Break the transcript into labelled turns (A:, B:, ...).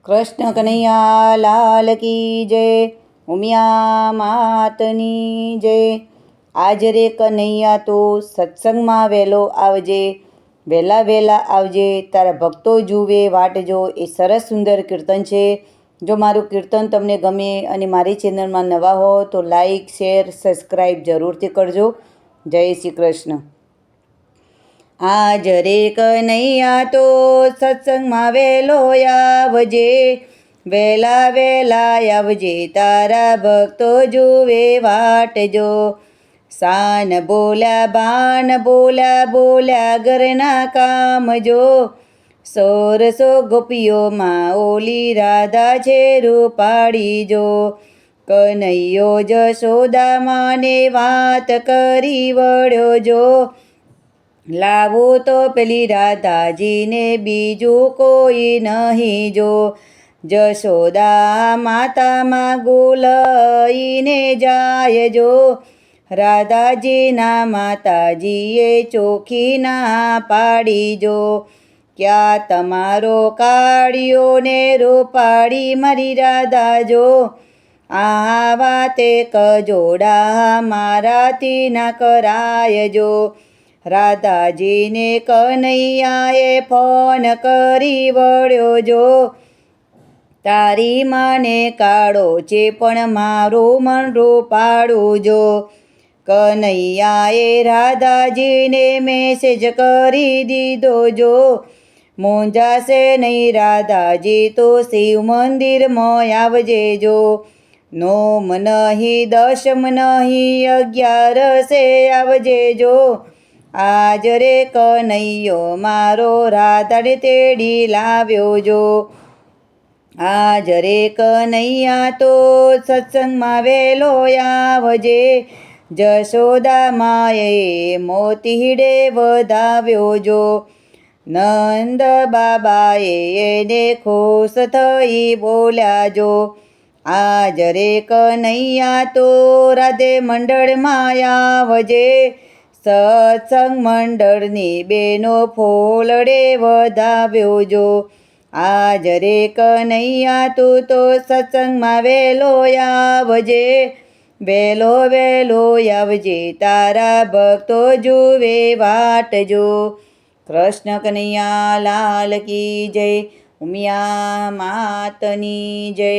A: કૃષ્ણ કનૈયા લાલ કી જય, ઉમિયા માતની જય। આજ રે કનૈયા તો સત્સંગમાં વહેલો આવજે, વહેલા વહેલા આવજે, તારા ભક્તો જુએ વાટ જો। એ સરસ સુંદર કીર્તન છે। જો મારું કીર્તન તમને ગમે અને મારી ચેનલમાં નવા હો તો લાઈક શેર સબસ્ક્રાઈબ જરૂરથી કરજો। જય શ્રી કૃષ્ણ। આજ રે કનૈયા તો સત્સંગમાં વહેલો આવજે, વહેલા વહેલા આવજે, તારા ભક્તો જુએ વાટ જો। શાન બોલ્યા બાન બોલ્યા, બોલ્યા ઘરના કામ જો। સોરસો ગોપીઓમાં ઓલી રાધા છે રૂપાળી જો। કનૈયો જશોદા માને વાત કરી વળ્યો જો। લાવું તો પેલી રાધાજીને બીજું કોઈ નહીં જો। જશોદા માતામાં ગુલઈને જાય જો। રાધાજીના માતાજીએ ચોખી ના પાડી જો। ક્યાં તમારો કાળિયો ને રૂપાળી મારી રાધા જો। આ વાતે કજોડા મારાથી ના કરાય જો। રાધાજીને કનૈયાએ ફોન કરી વળ્યો જો। તારી માને કાળો છે પણ મારું મન રૂપાળું જો। કનૈયાએ રાધાજીને મેસેજ કરી દીધો જો। મૂંઝાશે નહીં રાધાજી તો શિવ મંદિરમાં આવજે જો। નોમ નહીં દશમ નહીં 11 આવજે જો। આજ રે કનૈયો મારો રાધાને તેડી લાવ્યો જો। આજ રે કનૈયા તો સત્સંગમાં વહેલો આવજે। જશોદા માએ મોતીડે વધાવ્યો જો। નંદ બાબાએ એને ખુશ થઈ બોલ્યા જો। આજ રે કનૈયા તો રાધે મંડળમાં આવજે। સત્સંગ મંડળની બેનો ફોલડે વધાવ્યો જો। આજ રે કનૈયા તું તો સત્સંગમાં વહેલો આવજે। વહેલો વહેલો આવજે, તારા ભક્તો જુએ વાટ જો। કૃષ્ણ કનૈયા લાલ કી જય, ઉમિયા માતની જય।